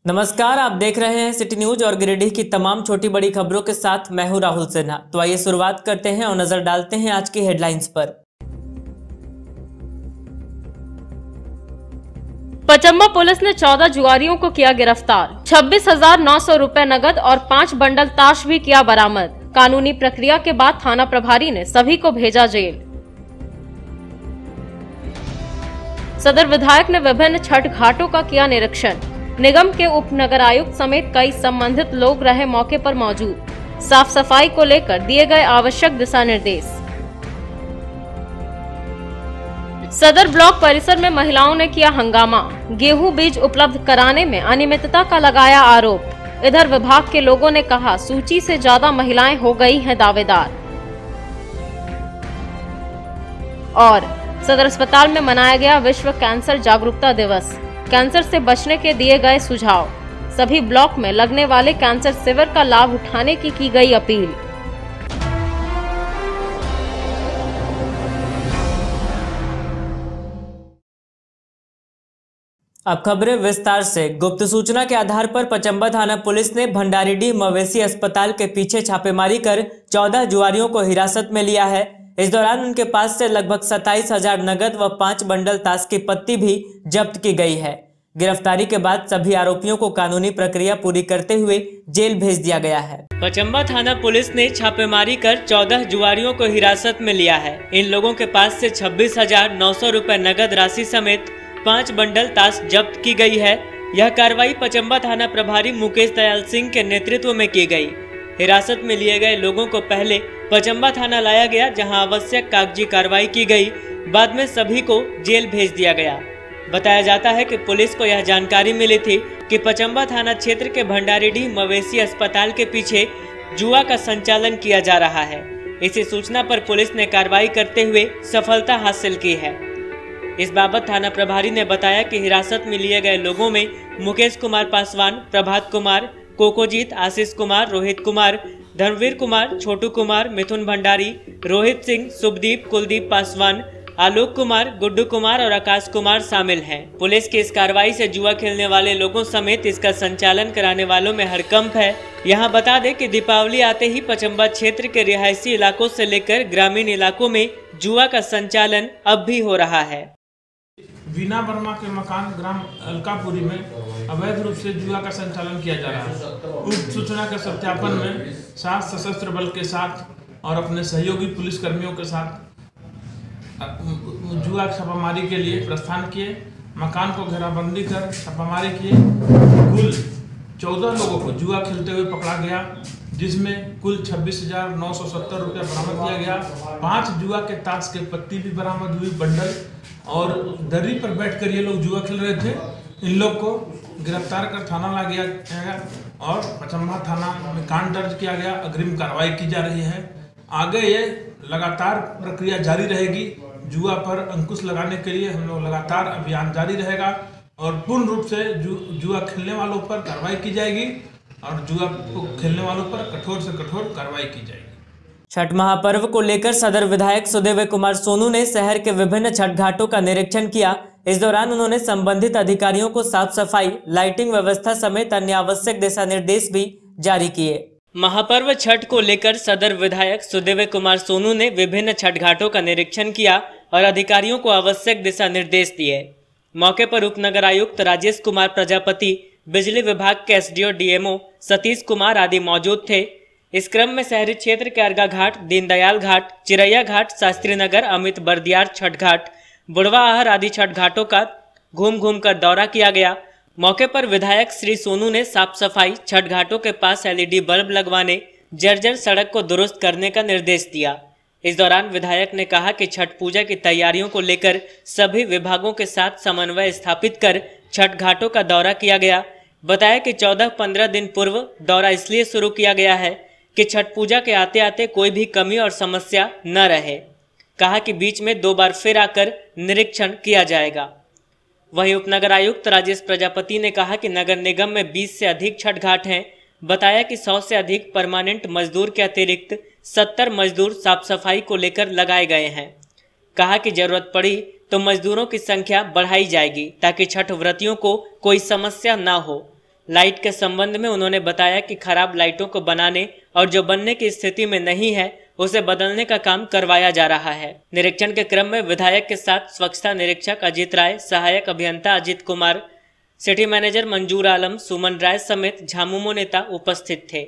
नमस्कार, आप देख रहे हैं सिटी न्यूज और गिरिडीह की तमाम छोटी बड़ी खबरों के साथ मैं हूं राहुल सिन्हा। तो आइए शुरुआत करते हैं और नजर डालते हैं आज की हेडलाइंस पर। पचम्बा पुलिस ने 14 जुआरियों को किया गिरफ्तार। 26,900 रुपए नगद और 5 बंडल ताश भी किया बरामद। कानूनी प्रक्रिया के बाद थाना प्रभारी ने सभी को भेजा जेल। सदर विधायक ने विभिन्न छठ घाटों का किया निरीक्षण। निगम के उप नगर आयुक्त समेत कई संबंधित लोग रहे मौके पर मौजूद। साफ सफाई को लेकर दिए गए आवश्यक दिशा निर्देश। सदर ब्लॉक परिसर में महिलाओं ने किया हंगामा। गेहूं बीज उपलब्ध कराने में अनियमितता का लगाया आरोप। इधर विभाग के लोगों ने कहा सूची से ज्यादा महिलाएं हो गई हैं दावेदार। और सदर अस्पताल में मनाया गया विश्व कैंसर जागरूकता दिवस। कैंसर से बचने के दिए गए सुझाव। सभी ब्लॉक में लगने वाले कैंसर शिविर का लाभ उठाने की गई अपील। अब खबरें विस्तार से। गुप्त सूचना के आधार पर पचम्बा थाना पुलिस ने भंडारीडीह मवेशी अस्पताल के पीछे छापेमारी कर 14 जुआरियों को हिरासत में लिया है। इस दौरान उनके पास से लगभग 27,000 नगद व 5 बंडल ताश की पत्ती भी जब्त की गई है। गिरफ्तारी के बाद सभी आरोपियों को कानूनी प्रक्रिया पूरी करते हुए जेल भेज दिया गया है। पचम्बा थाना पुलिस ने छापेमारी कर 14 जुआरियों को हिरासत में लिया है। इन लोगों के पास से 26,900 रुपए नगद राशि समेत 5 बंडल ताश जब्त की गई है। यह कार्रवाई पचम्बा थाना प्रभारी मुकेश दयाल सिंह के नेतृत्व में की गई। हिरासत में लिए गए लोगों को पहले पचम्बा थाना लाया गया, जहां आवश्यक कागजी कार्रवाई की गई। बाद में सभी को जेल भेज दिया गया। बताया जाता है कि पुलिस को यह जानकारी मिली थी कि पचम्बा थाना क्षेत्र के भंडारीडीह मवेशी अस्पताल के पीछे जुआ का संचालन किया जा रहा है। इसी सूचना पर पुलिस ने कार्रवाई करते हुए सफलता हासिल की है। इस बाबत थाना प्रभारी ने बताया कि हिरासत में लिए गए लोगों में मुकेश कुमार पासवान, प्रभात कुमार, कोकोजीत, आशीष कुमार, रोहित कुमार, धर्मवीर कुमार, छोटू कुमार, मिथुन भंडारी, रोहित सिंह, शुभदीप, कुलदीप पासवान, आलोक कुमार, गुड्डू कुमार और आकाश कुमार शामिल हैं। पुलिस की इस कार्रवाई से जुआ खेलने वाले लोगों समेत इसका संचालन कराने वालों में हड़कंप है। यहां बता दें कि दीपावली आते ही पचम्बा क्षेत्र के रिहायशी इलाकों से लेकर ग्रामीण इलाकों में जुआ का संचालन अब भी हो रहा है। वीना वर्मा के मकान ग्राम अलकापुरी में अवैध रूप से जुआ का संचालन किया जा रहा है। उक्त सूचना के सत्यापन में 7 सशस्त्र बल के साथ और अपने सहयोगी पुलिस कर्मियों के साथ जुआ छापामारी के लिए प्रस्थान किए। मकान को घेराबंदी कर छापामारी किए। कुल 14 लोगों को जुआ खेलते हुए पकड़ा गया, जिसमें कुल 26,970 रुपया बरामद किया गया। 5 जुआ के ताश के पत्ती भी बरामद हुई, बंडल, और दर्री पर बैठकर ये लोग जुआ खेल रहे थे। इन लोग को गिरफ्तार कर थाना ला गया गया और पचम्बा थाना में कांड दर्ज किया गया। अग्रिम कार्रवाई की जा रही है। आगे ये लगातार प्रक्रिया जारी रहेगी। जुआ पर अंकुश लगाने के लिए हम लोग लगातार अभियान जारी रहेगा और पूर्ण रूप से जुआ खेलने वालों पर कार्रवाई की जाएगी और जुआ को खेलने वालों पर कठोर से कठोर कार्रवाई की जाएगी। छठ महापर्व को लेकर सदर विधायक सुदेव कुमार सोनू ने शहर के विभिन्न छठ घाटों का निरीक्षण किया। इस दौरान उन्होंने संबंधित अधिकारियों को साफ सफाई, लाइटिंग व्यवस्था समेत अन्य आवश्यक दिशा निर्देश भी जारी किए। महापर्व छठ को लेकर सदर विधायक सुदेव कुमार सोनू ने विभिन्न छठ घाटों का निरीक्षण किया और अधिकारियों को आवश्यक दिशा निर्देश दिए। मौके पर उप नगर आयुक्त राजेश कुमार प्रजापति, बिजली विभाग के एसडीओ डीएमओ सतीश कुमार आदि मौजूद थे। इस क्रम में शहरी क्षेत्र के अर्गा घाट, दीनदयाल घाट, चिरैया घाट, शास्त्री नगर, अमित बर्दियार छठ घाट, बुढ़वा आहर आदि छठ घाटों का घूम कर दौरा किया गया। मौके पर विधायक श्री सोनू ने साफ सफाई, छठ घाटों के पास एलईडी बल्ब लगवाने, जर्जर सड़क को दुरुस्त करने का निर्देश दिया। इस दौरान विधायक ने कहा कि छठ पूजा की तैयारियों को लेकर सभी विभागों के साथ समन्वय स्थापित कर छठ घाटों का दौरा किया गया। बताया कि 14-15 दिन पूर्व दौरा इसलिए शुरू किया गया है कि छठ पूजा के आते आते कोई भी कमी और समस्या न रहे। कहा कि बीच में 2 बार फिर आकर निरीक्षण किया जाएगा। वहीं उपनगर आयुक्त राजेश प्रजापति ने कहा कि नगर निगम में 20 से अधिक छठ घाट हैं। बताया कि 100 से अधिक परमानेंट मजदूर के अतिरिक्त 70 मजदूर साफ सफाई को लेकर लगाए गए हैं। कहा कि जरूरत पड़ी तो मजदूरों की संख्या बढ़ाई जाएगी ताकि छठ व्रतियों को कोई समस्या ना हो। लाइट के संबंध में उन्होंने बताया कि खराब लाइटों को बनाने और जो बनने की स्थिति में नहीं है उसे बदलने का काम करवाया जा रहा है। निरीक्षण के क्रम में विधायक के साथ स्वच्छता निरीक्षक अजीत राय, सहायक अभियंता अजीत कुमार, सिटी मैनेजर मंजूर आलम, सुमन राय समेत झामुमो नेता उपस्थित थे।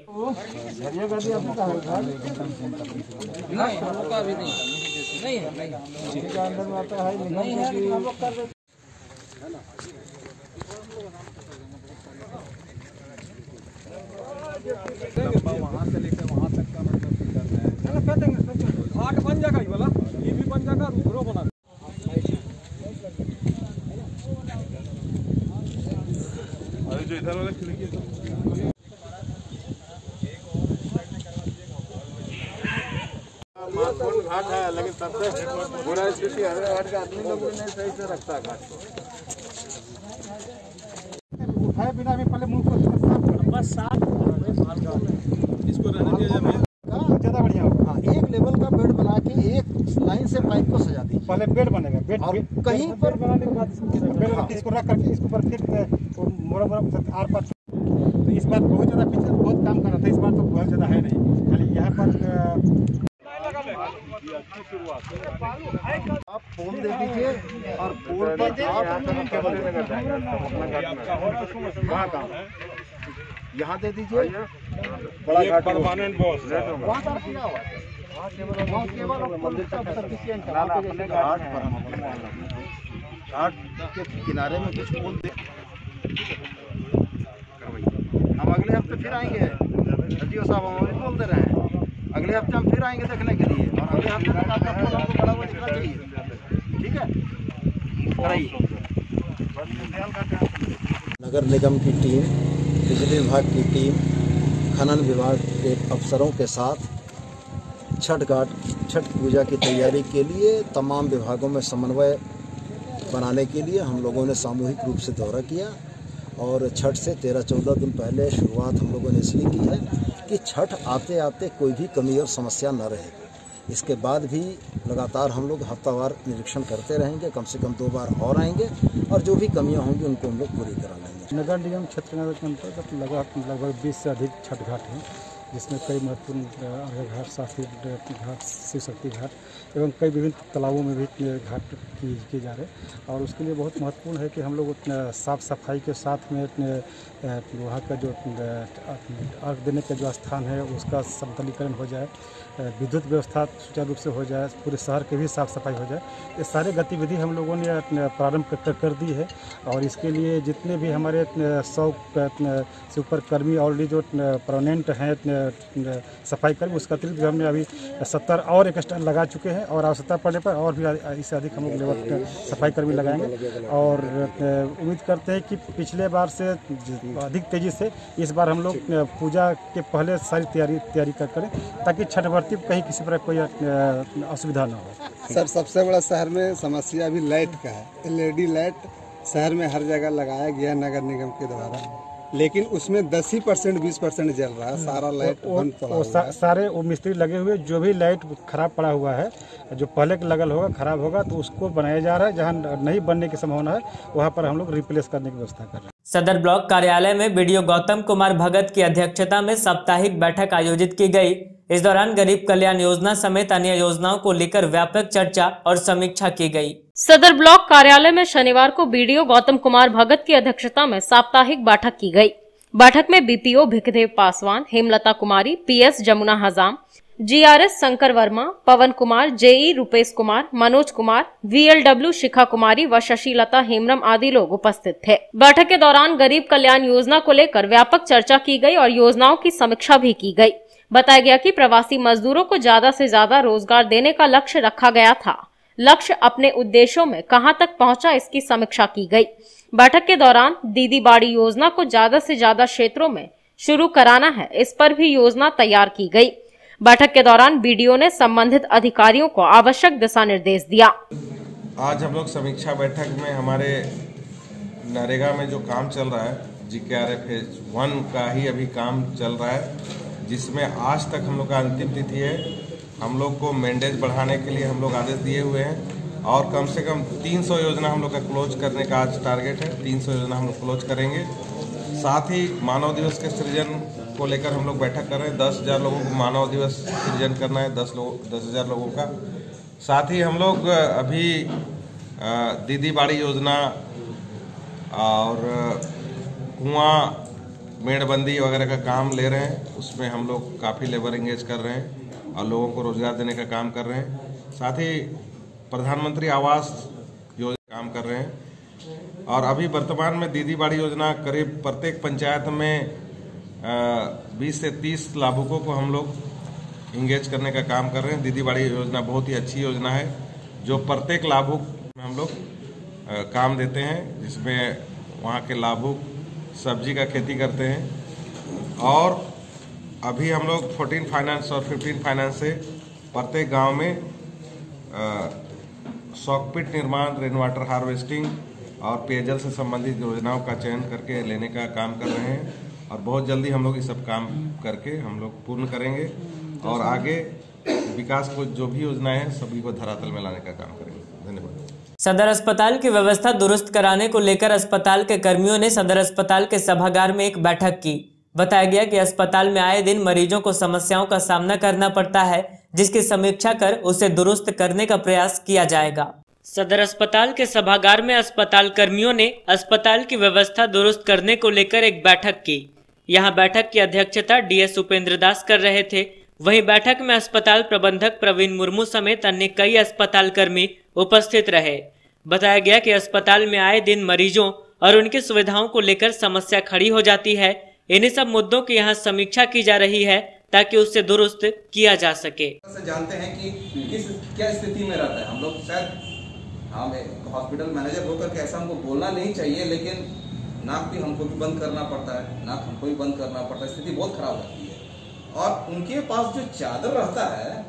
वहाँ से लेकर वहाँ तक का मतलब कर देंगे। घाट बन जाएगा, ये वाला ये भी बन जाएगा, ऊपरों बना जो इधर वाला खिड़की घाट है, लेकिन सबसे बुरा स्थिति हमारे घाट का आदमी लोग नहीं सही से रखता घाट को। उठाए बिना भी पहले मुंह को बस साफ इसको रहने दिया जाए ज़्यादा बढ़िया होगा। हाँ, एक लेवल का बेड बना के एक लाइन से पाइप को सजा दी। पहले बेड बनेगा, बेड कहीं पर बनाने के बाद इसको रख करके इसके ऊपर फिर मोड़ा आर पार। तो इस बार बहुत ज़्यादा पीछे बहुत काम कर रहा था, इस बार तो बहुत ज़्यादा है नहीं, खाली यहाँ पर आप पोल दे दीजिए और पोल पर आप यहाँ दे दीजिए। बड़ा घाट परमानेंट बॉस घाट के किनारे में कुछ पोल दे। हम अगले हफ्ते फिर आएंगे, रजियो साहब हमारे बोल दे रहे हैं, अगले हफ्ते हम फिर आएंगे देखने के लिए, और अगले हफ्ते तक आपका पोल हमको बड़ा हुआ दिखना चाहिए। ठीक है, कराइए। नगर निगम की टीम, बिजली विभाग की टीम, खनन विभाग के अफसरों के साथ छठ पूजा की तैयारी के लिए तमाम विभागों में समन्वय बनाने के लिए हम लोगों ने सामूहिक रूप से दौरा किया। और छठ से 13-14 दिन पहले शुरुआत हम लोगों ने इसलिए की है कि छठ आते आते कोई भी कमी और समस्या न रहे। इसके बाद भी लगातार हम लोग हफ्तावार निरीक्षण करते रहेंगे, कम से कम 2 बार और आएंगे और जो भी कमियां होंगी उनको हम लोग पूरी करा लेंगे। नगर निगम क्षेत्र के अंतर्गत लगभग 20 से अधिक छठ घाट हैं, जिसमें कई महत्वपूर्ण अर्घ्य घाट, शास्त्री घाट, शिव शक्ति घाट एवं कई विभिन्न तालाबों में भी घाट किए जा रहे हैं। और उसके लिए बहुत महत्वपूर्ण है कि हम लोग साफ सफाई के साथ में वहाँ का जो अर्घ देने का जो स्थान है उसका समतलीकरण हो जाए, विद्युत व्यवस्था सुचारू रूप से हो जाए, पूरे शहर की भी साफ़ सफाई हो जाए। ये सारे गतिविधि हम लोगों ने प्रारंभ कर दी है। और इसके लिए जितने भी हमारे 100 से ऊपर कर्मी ऑलरेडी जो परमानेंट हैं सफाई कर्मी, उसका अतिरिक्त हमने अभी 70 और एक्स्ट्रा लगा चुके हैं, और आवश्यकता पड़ने पर और भी इससे अधिक हम लोग लेबर सफाई कर्मी लगाएंगे। और उम्मीद करते हैं कि पिछले बार से अधिक तेज़ी से इस बार हम लोग पूजा के पहले सारी तैयारी करें, ताकि छठ व्रती कहीं किसी प्रकार कोई असुविधा ना हो। सर, सबसे बड़ा शहर में समस्या अभी लाइट का है। LED लाइट शहर में हर जगह लगाया गया नगर निगम के द्वारा, लेकिन उसमें 10% 20% जल रहा है, सारा लाइट बंद पड़ा हुआ है। सारे वो मिस्त्री लगे हुए, जो भी लाइट खराब पड़ा हुआ है, जो पहले लगल होगा खराब होगा तो उसको बनाया जा रहा है। जहाँ नहीं बनने की संभावना है वहाँ पर हम लोग रिप्लेस करने की व्यवस्था कर रहे हैं। सदर ब्लॉक कार्यालय में बीडीओ गौतम कुमार भगत की अध्यक्षता में साप्ताहिक बैठक आयोजित की गई। इस दौरान गरीब कल्याण योजना समेत अन्य योजनाओं को लेकर व्यापक चर्चा और समीक्षा की गई। सदर ब्लॉक कार्यालय में शनिवार को बीडीओ गौतम कुमार भगत की अध्यक्षता में साप्ताहिक बैठक की गई। बैठक में बीपीओ भिकदेव पासवान, हेमलता कुमारी, पीएस जमुना हजाम, जीआरएस शंकर वर्मा, पवन कुमार, जेई रूपेश कुमार, मनोज कुमार, वीएलडब्ल्यू शिखा कुमारी व शशिलता हेमरम आदि लोग उपस्थित थे। बैठक के दौरान गरीब कल्याण योजना को लेकर व्यापक चर्चा की गई और योजनाओं की समीक्षा भी की गई। बताया गया कि प्रवासी मजदूरों को ज्यादा से ज्यादा रोजगार देने का लक्ष्य रखा गया था। लक्ष्य अपने उद्देश्यों में कहां तक पहुंचा, इसकी समीक्षा की गई। बैठक के दौरान दीदी बाड़ी योजना को ज्यादा से ज्यादा क्षेत्रों में शुरू कराना है, इस पर भी योजना तैयार की गई। बैठक के दौरान बीडीओ ने संबंधित अधिकारियों को आवश्यक दिशा निर्देश दिया। आज हम लोग समीक्षा बैठक में हमारे नरेगा में जो काम चल रहा है, GKRF फेज 1 का ही अभी काम चल रहा है, जिसमें आज तक हम लोग का अंतिम तिथि है। हम लोग को मेंडेज बढ़ाने के लिए हम लोग आदेश दिए हुए हैं और कम से कम 300 योजना हम लोग का क्लोज करने का आज टारगेट है। 300 योजना हम लोग क्लोज करेंगे। साथ ही मानव दिवस के सृजन को लेकर हम लोग बैठक कर रहे हैं। 10,000 लोगों को मानव दिवस सृजन करना है, 10,000 लोगों का। साथ ही हम लोग अभी दीदी बाड़ी योजना और कुआं मेड़बंदी वगैरह का काम ले रहे हैं, उसमें हम लोग काफ़ी लेबर एंगेज कर रहे हैं और लोगों को रोजगार देने का काम कर रहे हैं। साथ ही प्रधानमंत्री आवास योजना काम कर रहे हैं और अभी वर्तमान में दीदी बाड़ी योजना करीब प्रत्येक पंचायत में 20 से 30 लाभुकों को हम लोग इंगेज करने का काम कर रहे हैं। दीदी बाड़ी योजना बहुत ही अच्छी योजना है जो प्रत्येक लाभुक में हम लोग काम देते हैं, जिसमें वहाँ के लाभुक सब्जी का खेती करते हैं। और अभी हम लोग 14 फाइनेंस और 15 फाइनेंस से प्रत्येक गांव में सॉकपिट निर्माण, रेन वाटर हार्वेस्टिंग और पेयजल से संबंधित योजनाओं का चयन करके लेने का काम कर रहे हैं और बहुत जल्दी हम लोग ये सब काम करके हम लोग पूर्ण करेंगे और आगे विकास को जो भी योजनाएं हैं सभी को धरातल में लाने का काम करेंगे। धन्यवाद। सदर अस्पताल की व्यवस्था दुरुस्त कराने को लेकर अस्पताल के कर्मियों ने सदर अस्पताल के सभागार में एक बैठक की। बताया गया कि अस्पताल में आए दिन मरीजों को समस्याओं का सामना करना पड़ता है, जिसकी समीक्षा कर उसे दुरुस्त करने का प्रयास किया जाएगा। सदर अस्पताल के सभागार में अस्पताल कर्मियों ने अस्पताल की व्यवस्था दुरुस्त करने को लेकर एक बैठक की। यहां बैठक की अध्यक्षता DS उपेंद्र दास कर रहे थे। वहीं बैठक में अस्पताल प्रबंधक प्रवीण मुर्मू समेत अन्य कई अस्पताल कर्मी उपस्थित रहे। बताया गया कि अस्पताल में आए दिन मरीजों और उनकी सुविधाओं को लेकर समस्या खड़ी हो जाती है। इन्हीं सब मुद्दों की यहाँ समीक्षा की जा रही है ताकि उससे दुरुस्त किया जा सके। जानते हैं कि क्या स्थिति में रहता है। हम लोग शायद हम हॉस्पिटल मैनेजर होकर के ऐसा हमको बोलना नहीं चाहिए, लेकिन नाक भी हमको भी बंद करना पड़ता है, नाक हमको भी बंद करना पड़ता है। स्थिति बहुत खराब रहती है और उनके पास जो चादर रहता है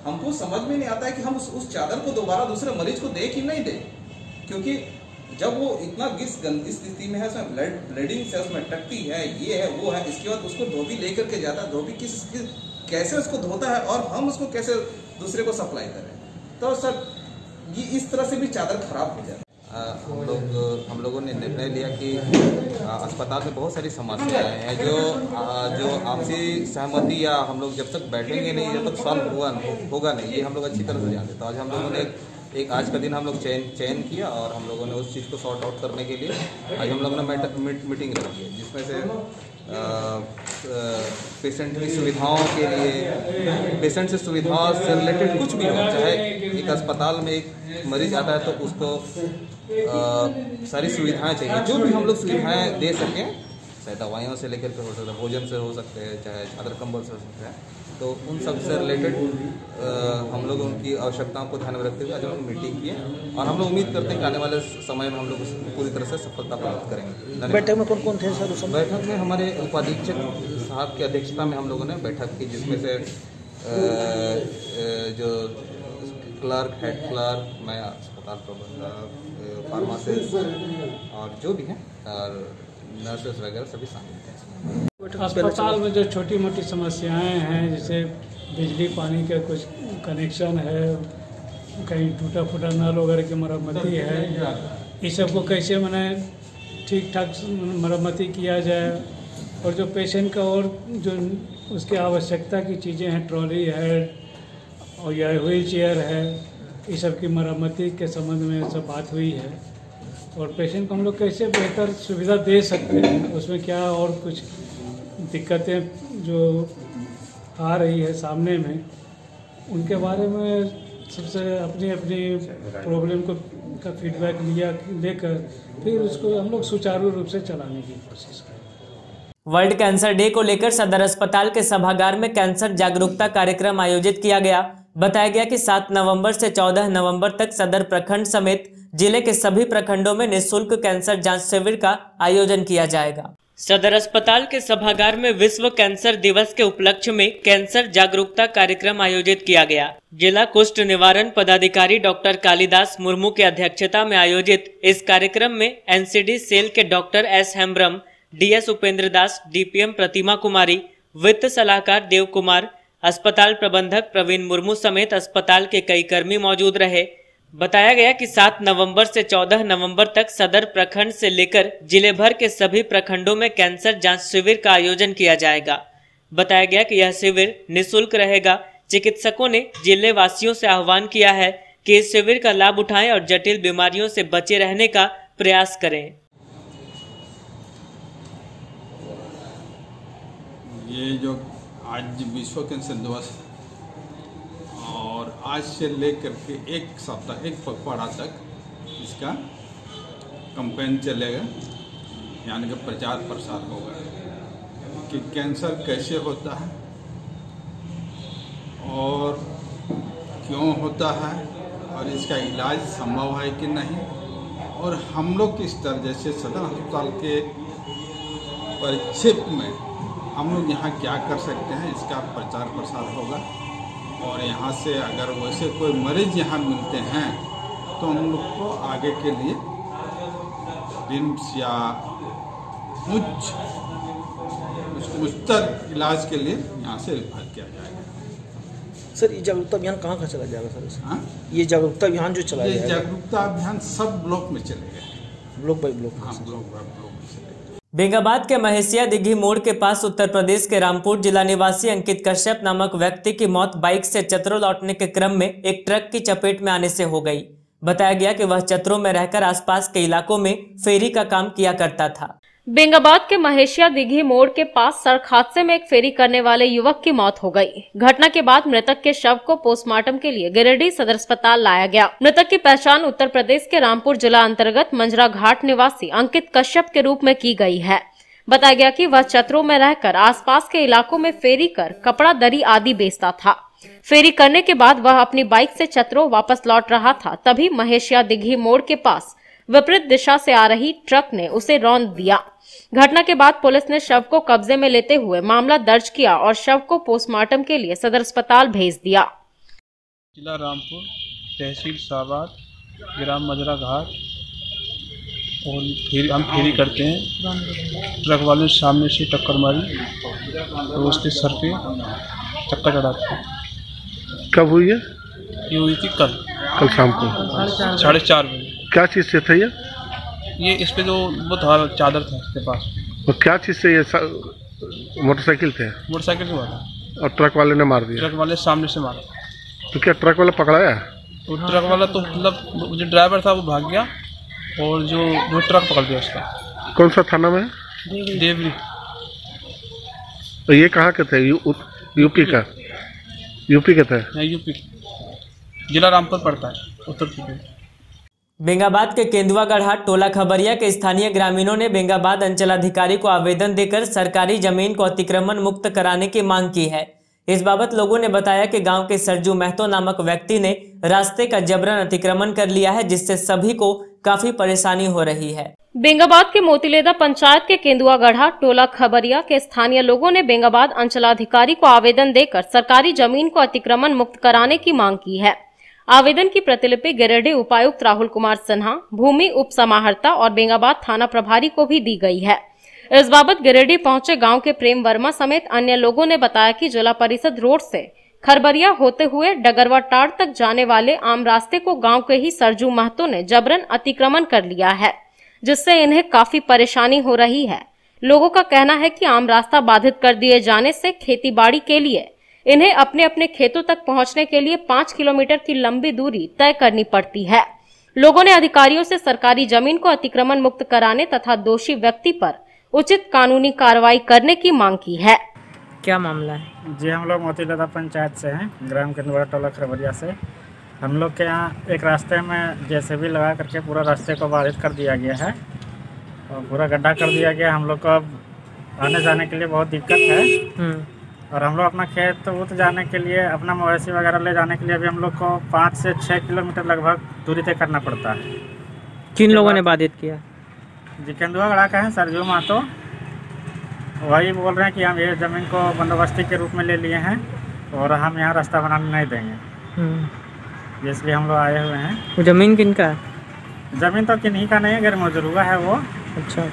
हमको समझ में नहीं आता है कि हम उस चादर को दोबारा दूसरे मरीज को दे कि नहीं दे, क्योंकि जब वो इतना गंदी स्थिति में है, उसमें ब्लीडिंग से उसमें टट्टी है, ये है वो है, इसके बाद उसको धोबी लेकर के जाता है। धोबी कैसे उसको धोता है और हम उसको कैसे दूसरे को सप्लाई करें, तो सर ये इस तरह से भी चादर खराब हो जाए। हम लोगों ने निर्णय लिया कि अस्पताल में बहुत सारी समस्याएं हैं जो आपसी सहमति या हम लोग जब तक बैठेंगे नहीं जब तक सॉल्व होगा नहीं, ये हम लोग अच्छी तरह से जानते हैं। तो आज हम लोगों ने एक आज का दिन हम लोग चयन किया और हम लोगों ने उस चीज़ को सॉर्ट आउट करने के लिए आज हम लोगों ने मीटिंग रखी है, जिसमें से पेशेंट की सुविधाओं के लिए, पेशेंट से सुविधाओं से रिलेटेड कुछ भी हो, चाहे एक अस्पताल में एक मरीज आता है तो उसको सारी सुविधाएं चाहिए, जो भी हम लोग सुविधाएं दे सकें, चाहे दवाइयों से लेकर के हो सकता है, भोजन से हो सकते हैं, चाहे चादर कंबल से हो सकते हैं, तो उन सब से रिलेटेड हम लोग उनकी आवश्यकताओं को ध्यान में रखते हुए आज हम मीटिंग किए और हम लोग उम्मीद करते हैं कि आने वाले समय में हम लोग पूरी तरह से सफलता प्राप्त करेंगे। बैठक में कौन कौन थे सर उस समय? बैठक में हमारे उपाधीक्षक साहब की अध्यक्षता में हम लोगों ने बैठक की, जिसमें से जो क्लर्क, हेड क्लर्क, मैं अस्पताल प्रबंधक, फार्मासिस्ट और जो भी हैं और नर्सेस वगैरह सभी शामिल थे। अस्पताल में जो छोटी मोटी समस्याएं हैं, जैसे बिजली पानी का कुछ कनेक्शन है, कहीं टूटा फूटा नल वगैरह की मरम्मती है, इस सब को कैसे मने ठीक ठाक मरम्मती किया जाए और जो पेशेंट का और जो उसकी आवश्यकता की चीज़ें हैं, ट्रॉली है और या व्हील चेयर है, इस सब की मरम्मती के संबंध में सब बात हुई है और पेशेंट को हम लोग कैसे बेहतर सुविधा दे सकते हैं, उसमें क्या और कुछ दिक्कतें जो आ रही है सामने में, उनके बारे में सबसे अपनी प्रॉब्लम को का फीडबैक लेकर फिर उसको हम लोग सुचारू रूप से चलाने की कोशिश करें। वर्ल्ड कैंसर डे को लेकर सदर अस्पताल के सभागार में कैंसर जागरूकता कार्यक्रम आयोजित किया गया। बताया गया कि 7 नवंबर से 14 नवंबर तक सदर प्रखंड समेत जिले के सभी प्रखंडों में निःशुल्क कैंसर जांच शिविर का आयोजन किया जाएगा। सदर अस्पताल के सभागार में विश्व कैंसर दिवस के उपलक्ष्य में कैंसर जागरूकता कार्यक्रम आयोजित किया गया। जिला कुष्ठ निवारण पदाधिकारी डॉक्टर कालिदास मुर्मू की अध्यक्षता में आयोजित इस कार्यक्रम में NCD सेल के doctor S Hembrom, DS Upendra Das, DPM Pratima Kumari, वित्त सलाहकार देव कुमार, अस्पताल प्रबंधक प्रवीण मुर्मू समेत अस्पताल के कई कर्मी मौजूद रहे। बताया गया कि 7 नवंबर से 14 नवंबर तक सदर प्रखंड से लेकर जिले भर के सभी प्रखंडों में कैंसर जांच शिविर का आयोजन किया जाएगा। बताया गया कि यह शिविर निःशुल्क रहेगा। चिकित्सकों ने जिले वासियों से आह्वान किया है कि इस शिविर का लाभ उठाएं और जटिल बीमारियों से बचे रहने का प्रयास करें। ये जो आज विश्व कैंसर दिवस और आज से लेकर के एक सप्ताह एक पखवाड़ा तक इसका कैंपेन चलेगा, यानी कि प्रचार प्रसार होगा कि कैंसर कैसे होता है और क्यों होता है और इसका इलाज संभव है कि नहीं, और हम लोग किस तरह जैसे सदर अस्पताल के परिक्षेप में हम लोग यहाँ क्या कर सकते हैं, इसका प्रचार प्रसार होगा। और यहाँ से अगर वैसे कोई मरीज यहाँ मिलते हैं तो हम लोग को आगे के लिए रिम्स या उच्चतर इलाज के लिए यहाँ से रिफर किया जाएगा। सर ये जागरूकता अभियान कहाँ चला जाएगा सर? हाँ, ये जागरूकता अभियान जो चलाया जाएगा, जागरूकता अभियान सब ब्लॉक में चलेगा, ब्लॉक बाई ब्लॉक। हाँ, ब्लॉक बाई ब्लॉक में चलेगा। बेंगाबाद के महेशिया दिघी मोड़ के पास उत्तर प्रदेश के रामपुर जिला निवासी अंकित कश्यप नामक व्यक्ति की मौत बाइक से चतरों लौटने के क्रम में एक ट्रक की चपेट में आने से हो गई। बताया गया कि वह चतरों में रहकर आसपास के इलाकों में फेरी का काम किया करता था। बेंगाबाद के महेशिया दिघी मोड़ के पास सड़क हादसे में एक फेरी करने वाले युवक की मौत हो गई। घटना के बाद मृतक के शव को पोस्टमार्टम के लिए गिरिडीह सदर अस्पताल लाया गया। मृतक की पहचान उत्तर प्रदेश के रामपुर जिला अंतर्गत मंजरा घाट निवासी अंकित कश्यप के रूप में की गई है। बताया गया कि वह चतरों में रहकर आसपास के इलाकों में फेरी कर कपड़ा दरी आदि बेचता था। फेरी करने के बाद वह अपनी बाइक से चतरों वापस लौट रहा था, तभी महेशिया दिघी मोड़ के पास विपरीत दिशा से आ रही ट्रक ने उसे रौंद दिया। घटना के बाद पुलिस ने शव को कब्जे में लेते हुए मामला दर्ज किया और शव को पोस्टमार्टम के लिए सदर अस्पताल भेज दिया। जिला रामपुर, तहसील शाहबाद, ग्राम मजरा घाट, और हम फेरी करते हैं। ट्रक वाले ने सामने से टक्कर मारी तो उसके सर पे चक्कर चढ़ाते हैं। कब हुई है? ये हुई थी कल शाम को 4:30 बजे। क्या चीज़ से था ये इस पे जो वो था चादर था इसके पास। और क्या चीज़ से ये मोटरसाइकिल थे? मोटरसाइकिल से मारा और ट्रक वाले ने मार दिया? ट्रक वाले सामने से मारा। तो क्या ट्रक वाला पकड़ाया? तो ट्रक वाला तो मतलब जो ड्राइवर था वो भाग गया और जो ट्रक पकड़ दिया उसका। कौन सा थाना में? देवरी। तो ये कहाँ के थे? यूपी का? यूपी के थे? यूपी, जिला रामपुर पड़ता है, उत्तर प्रदेश। बेंगाबाद के केंदुआगढ़ टोला खबरिया के स्थानीय ग्रामीणों ने बेंगाबाद अंचलाधिकारी को आवेदन देकर सरकारी जमीन को अतिक्रमण मुक्त कराने की मांग की है। इस बाबत लोगों ने बताया कि गांव के सरजू महतो नामक व्यक्ति ने रास्ते का जबरन अतिक्रमण कर लिया है, जिससे सभी को काफी परेशानी हो रही है। बेंगाबाद के मोतीलेदा पंचायत के केंदुआगढ़ टोला खबरिया के स्थानीय लोगों ने बेंगाबाद अंचलाधिकारी को आवेदन देकर सरकारी जमीन को अतिक्रमण मुक्त कराने की मांग की है। आवेदन की प्रतिलिपि गिरिडीह उपायुक्त राहुल कुमार सिन्हा, भूमि उप समाहर्ता और बेंगाबाद थाना प्रभारी को भी दी गई है। इस बाबत गिरिडीह पहुंचे गांव के प्रेम वर्मा समेत अन्य लोगों ने बताया कि जिला परिषद रोड से खरबरिया होते हुए डगरवा टाड़ तक जाने वाले आम रास्ते को गांव के ही सरजू महतो ने जबरन अतिक्रमण कर लिया है, जिससे इन्हें काफी परेशानी हो रही है। लोगों का कहना है कि आम रास्ता बाधित कर दिए जाने से खेतीबाड़ी के लिए इन्हें अपने अपने खेतों तक पहुंचने के लिए 5 किलोमीटर की लंबी दूरी तय करनी पड़ती है। लोगों ने अधिकारियों से सरकारी जमीन को अतिक्रमण मुक्त कराने तथा दोषी व्यक्ति पर उचित कानूनी कार्रवाई करने की मांग की है। क्या मामला है? जी, हम लोग मोतीलेदा पंचायत से हैं, ग्राम केंदुआ टोला खरबरिया से। हम लोग के यहाँ एक रास्ते में जेसीबी लगा करके पूरा रास्ते को बाधित कर दिया गया है और पूरा गड्ढा कर दिया गया। हम लोग को अब आने जाने के लिए बहुत दिक्कत है और हम लोग अपना खेत उत जाने के लिए, अपना मवेशी वगैरह ले जाने के लिए अभी हम लोग को 5 से 6 किलोमीटर लगभग दूरी तय करना पड़ता है। किन लोगों ने बाधित किया? जी, केंदुआगढ़ का है सरजू महतो, वही बोल रहे हैं कि हम ये ज़मीन को बंदोबस्ती के रूप में ले लिए हैं और हम यहाँ रास्ता बनाने नहीं देंगे, इसलिए हम लोग आए हुए हैं। वो ज़मीन किनका है? ज़मीन तो किन्हीं का नहीं है, गैर मौजूदा है वो। अच्छा,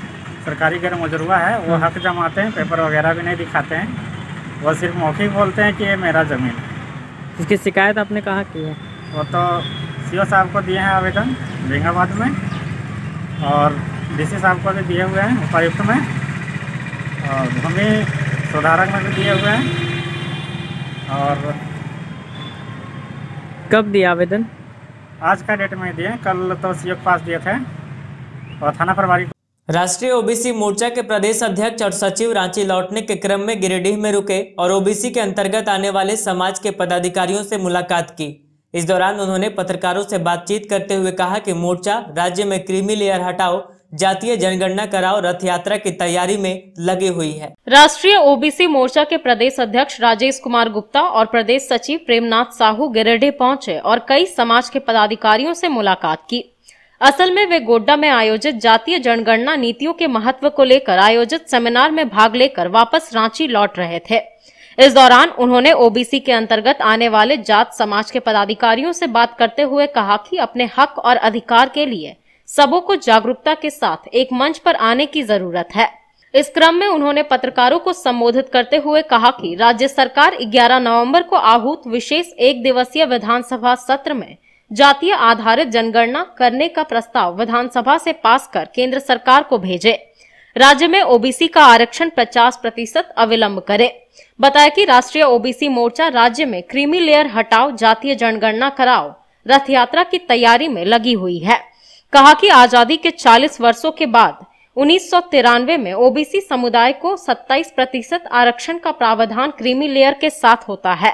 सरकारी गैर मौजूदा है। वो हक जमाते हैं, पेपर वगैरह भी नहीं दिखाते हैं, वो सिर्फ मौखिक बोलते हैं कि ये मेरा ज़मीन है। इसकी शिकायत आपने कहाँ की है? वो तो सीओ साहब को दिए हैं आवेदन बेंगाबाद में, और डीसी साहब को भी दिए हुए हैं उपायुक्त में, और भूमि सुधारक में भी दिए हुए हैं। और कब दिया आवेदन? आज का डेट में दिए, कल तो सीओ के पास दिए थे और थाना प्रभारी। राष्ट्रीय ओबीसी मोर्चा के प्रदेश अध्यक्ष और सचिव रांची लौटने के क्रम में गिरिडीह में रुके और ओबीसी के अंतर्गत आने वाले समाज के पदाधिकारियों से मुलाकात की। इस दौरान उन्होंने पत्रकारों से बातचीत करते हुए कहा कि मोर्चा राज्य में क्रीमी लेयर हटाओ, जातीय जनगणना कराओ, रथ यात्रा की तैयारी में लगी हुई है। राष्ट्रीय ओबीसी मोर्चा के प्रदेश अध्यक्ष राजेश कुमार गुप्ता और प्रदेश सचिव प्रेमनाथ साहू गिरिडीह पहुंचे और कई समाज के पदाधिकारियों से मुलाकात की। असल में वे गोड्डा में आयोजित जातीय जनगणना नीतियों के महत्व को लेकर आयोजित सेमिनार में भाग लेकर वापस रांची लौट रहे थे। इस दौरान उन्होंने ओबीसी के अंतर्गत आने वाले जात समाज के पदाधिकारियों से बात करते हुए कहा कि अपने हक और अधिकार के लिए सबों को जागरूकता के साथ एक मंच पर आने की जरूरत है। इस क्रम में उन्होंने पत्रकारों को संबोधित करते हुए कहा कि राज्य सरकार 11 नवंबर को आहूत विशेष 1 दिवसीय विधानसभा सत्र में जातीय आधारित जनगणना करने का प्रस्ताव विधानसभा से पास कर केंद्र सरकार को भेजे। राज्य में ओबीसी का आरक्षण 50% अविलंब करे। बताया कि राष्ट्रीय ओबीसी मोर्चा राज्य में क्रीमी लेयर हटाओ, जातीय जनगणना कराओ, रथ यात्रा की तैयारी में लगी हुई है। कहा कि आजादी के 40 वर्षों के बाद 1993 में ओबीसी समुदाय को 27% आरक्षण का प्रावधान क्रीमी लेयर के साथ होता है,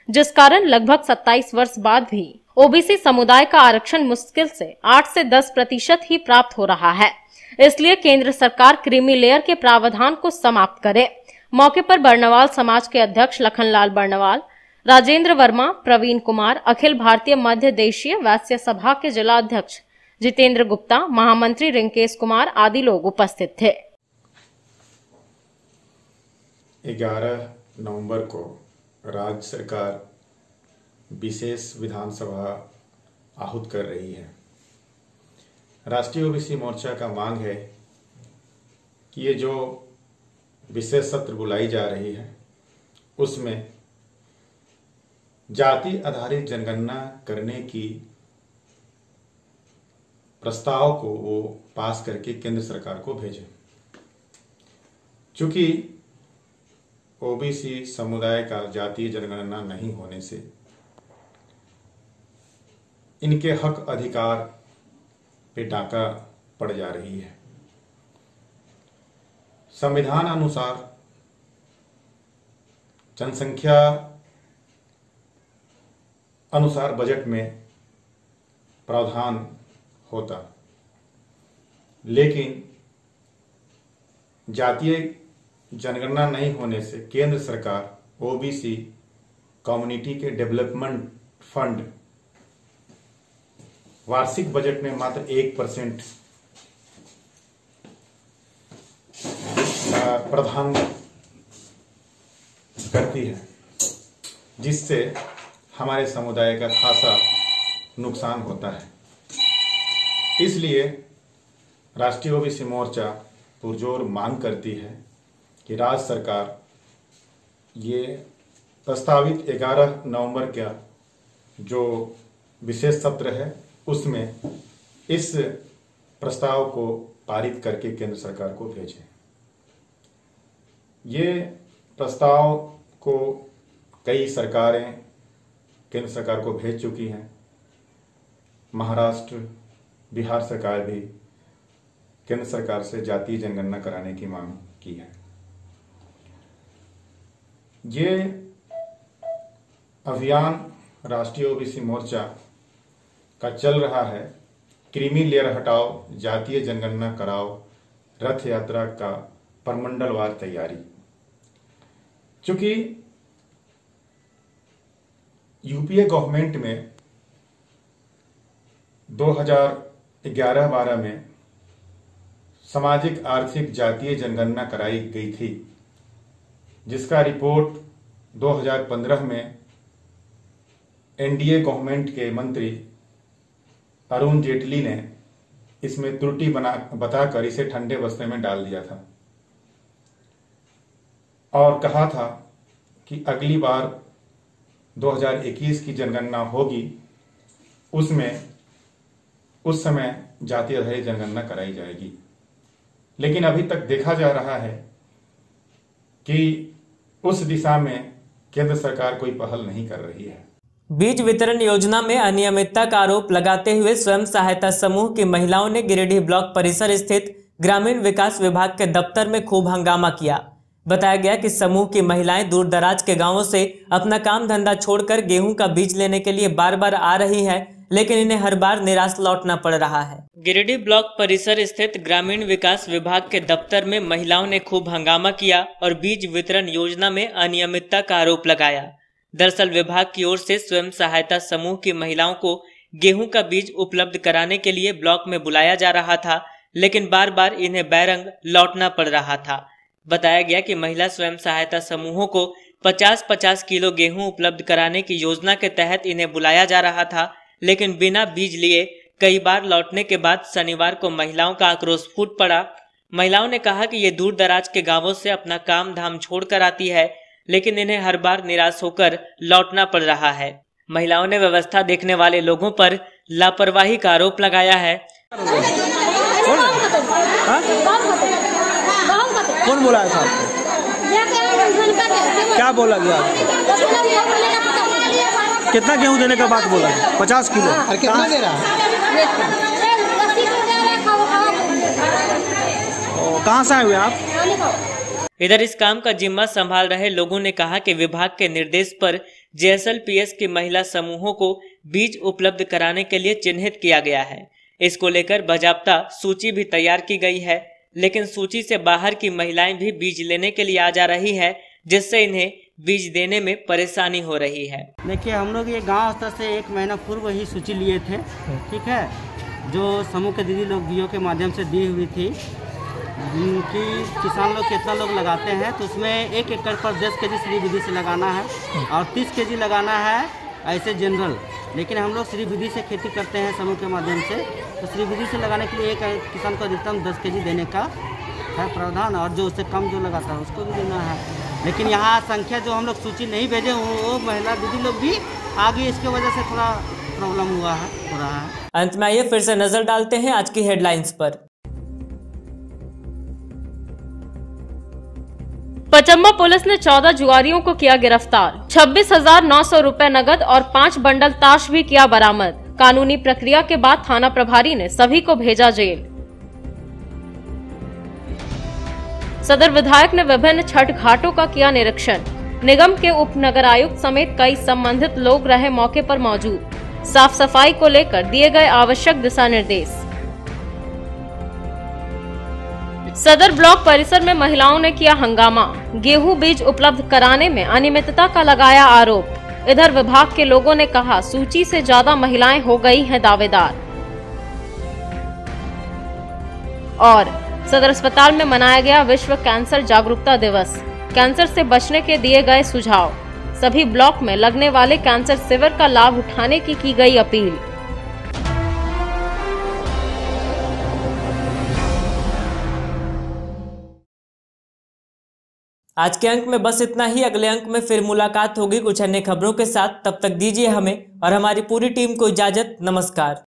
जिस कारण लगभग 27 वर्ष बाद भी ओबीसी समुदाय का आरक्षण मुश्किल से 8 से 10% ही प्राप्त हो रहा है। इसलिए केंद्र सरकार क्रीमी लेयर के प्रावधान को समाप्त करे। मौके पर बर्नवाल समाज के अध्यक्ष लखनलाल बर्नवाल, राजेंद्र वर्मा, प्रवीण कुमार, अखिल भारतीय मध्य देशीय वैश्य सभा के जिला अध्यक्ष जितेंद्र गुप्ता, महामंत्री रिंकेश कुमार आदि लोग उपस्थित थे। 11 नवंबर को राज्य सरकार विशेष विधानसभा आहूत कर रही है। राष्ट्रीय ओबीसी मोर्चा का मांग है कि ये जो विशेष सत्र बुलाई जा रही है उसमें जाति आधारित जनगणना करने की प्रस्ताव को वो पास करके केंद्र सरकार को भेजे। चूंकि ओबीसी समुदाय का जातीय जनगणना नहीं होने से इनके हक अधिकार पे डाका पड़ जा रही है। संविधान अनुसार जनसंख्या अनुसार बजट में प्रावधान होता, लेकिन जातीय जनगणना नहीं होने से केंद्र सरकार ओबीसी कम्युनिटी के डेवलपमेंट फंड वार्षिक बजट में मात्र 1% प्रदान करती है, जिससे हमारे समुदाय का खासा नुकसान होता है। इसलिए राष्ट्रीय ओबीसी मोर्चा पुरजोर मांग करती है कि राज्य सरकार ये प्रस्तावित 11 नवंबर का जो विशेष सत्र है उसमें इस प्रस्ताव को पारित करके केंद्र सरकार को भेजें। ये प्रस्ताव को कई सरकारें केंद्र सरकार को भेज चुकी हैं। महाराष्ट्र, बिहार सरकार भी केंद्र सरकार से जातीय जनगणना कराने की मांग की है। ये अभियान राष्ट्रीय ओबीसी मोर्चा का चल रहा है। क्रीमी लेयर हटाओ, जातीय जनगणना कराओ, रथ यात्रा का परमंडलवार तैयारी। चूंकि यूपीए गवर्नमेंट में 2011-12 में सामाजिक आर्थिक जातीय जनगणना कराई गई थी, जिसका रिपोर्ट 2015 में एनडीए गवर्नमेंट के मंत्री अरुण जेटली ने इसमें त्रुटि बताकर इसे ठंडे बस्ते में डाल दिया था और कहा था कि अगली बार 2021 की जनगणना होगी उसमें उस समय जाति आधारित जनगणना कराई जाएगी। लेकिन अभी तक देखा जा रहा है कि उस दिशा में केंद्र सरकार कोई पहल नहीं कर रही है। बीज वितरण योजना में अनियमितता का आरोप लगाते हुए स्वयं सहायता समूह की महिलाओं ने गिरिडीह ब्लॉक परिसर स्थित ग्रामीण विकास विभाग के दफ्तर में खूब हंगामा किया। बताया गया कि समूह की महिलाएं दूर दराज के गांवों से अपना काम धंधा छोड़कर गेहूं का बीज लेने के लिए बार बार आ रही हैं, लेकिन इन्हें हर बार निराश लौटना पड़ रहा है। गिरिडीह ब्लॉक परिसर स्थित ग्रामीण विकास विभाग के दफ्तर में महिलाओं ने खूब हंगामा किया और बीज वितरण योजना में अनियमितता का आरोप लगाया। दरअसल विभाग की ओर से स्वयं सहायता समूह की महिलाओं को गेहूं का बीज उपलब्ध कराने के लिए ब्लॉक में बुलाया जा रहा था, लेकिन बार बार इन्हें बैरंग लौटना पड़ रहा था। बताया गया कि महिला स्वयं सहायता समूहों को 50-50 किलो गेहूं उपलब्ध कराने की योजना के तहत इन्हें बुलाया जा रहा था, लेकिन बिना बीज लिए कई बार लौटने के बाद शनिवार को महिलाओं का आक्रोश फूट पड़ा। महिलाओं ने कहा कि ये दूर दराज के गांवों से अपना काम धाम छोड़कर आती है, लेकिन इन्हें हर बार निराश होकर लौटना पड़ रहा है। महिलाओं ने व्यवस्था देखने वाले लोगों पर लापरवाही का आरोप लगाया है। कौन बोला था आपको? क्या बोला गया आपको? कितना गेहूं देने का बात बोला? 50 किलो। और कितना दे रहा है? कहाँ से आए हुए आप? इधर इस काम का जिम्मा संभाल रहे लोगों ने कहा कि विभाग के निर्देश पर JSLPS की महिला समूहों को बीज उपलब्ध कराने के लिए चिन्हित किया गया है। इसको लेकर बाजाप्ता सूची भी तैयार की गई है, लेकिन सूची से बाहर की महिलाएं भी बीज लेने के लिए आ जा रही है, जिससे इन्हें बीज देने में परेशानी हो रही है। देखिए, हम लोग ये गांव स्तर से 1 महीना पूर्व ही सूची लिए थे, ठीक है, जो समूह के दीदी लोग बीओ के माध्यम से दी हुई थी कि किसान लोग कितना लोग लगाते हैं, तो उसमें 1 एकड़ पर 10 केजी श्री विधि से लगाना है और 30 केजी लगाना है ऐसे जनरल। लेकिन हम लोग श्री विधि से खेती करते हैं समूह के माध्यम से, तो श्री विधि से लगाने के लिए एक किसान को अधिकतम 10 केजी देने का है प्रावधान, और जो उससे कम जो लगाता है उसको भी देना है। लेकिन यहाँ संख्या जो हम लोग सूची नहीं भेजे वो महिला दीदी लोग भी आगे, इसके वजह से थोड़ा प्रॉब्लम हो रहा है। अंत में आइए फिर से नजर डालते हैं आज की हेडलाइंस पर। पचम्बा पुलिस ने 14 जुआरियों को किया गिरफ्तार। 26,900 रुपए नगद और 5 बंडल ताश भी किया बरामद। कानूनी प्रक्रिया के बाद थाना प्रभारी ने सभी को भेजा जेल। सदर विधायक ने विभिन्न छठ घाटों का किया निरीक्षण। निगम के उप नगर आयुक्त समेत कई संबंधित लोग रहे मौके पर मौजूद। साफ सफाई को लेकर दिए गए आवश्यक दिशा निर्देश। सदर ब्लॉक परिसर में महिलाओं ने किया हंगामा। गेहूं बीज उपलब्ध कराने में अनियमितता का लगाया आरोप। इधर विभाग के लोगों ने कहा सूची से ज्यादा महिलाएं हो गई हैं दावेदार। और सदर अस्पताल में मनाया गया विश्व कैंसर जागरूकता दिवस। कैंसर से बचने के दिए गए सुझाव। सभी ब्लॉक में लगने वाले कैंसर शिविर का लाभ उठाने की गई अपील। आज के अंक में बस इतना ही। अगले अंक में फिर मुलाकात होगी कुछ अन्य खबरों के साथ। तब तक दीजिए हमें और हमारी पूरी टीम को इजाजत। नमस्कार।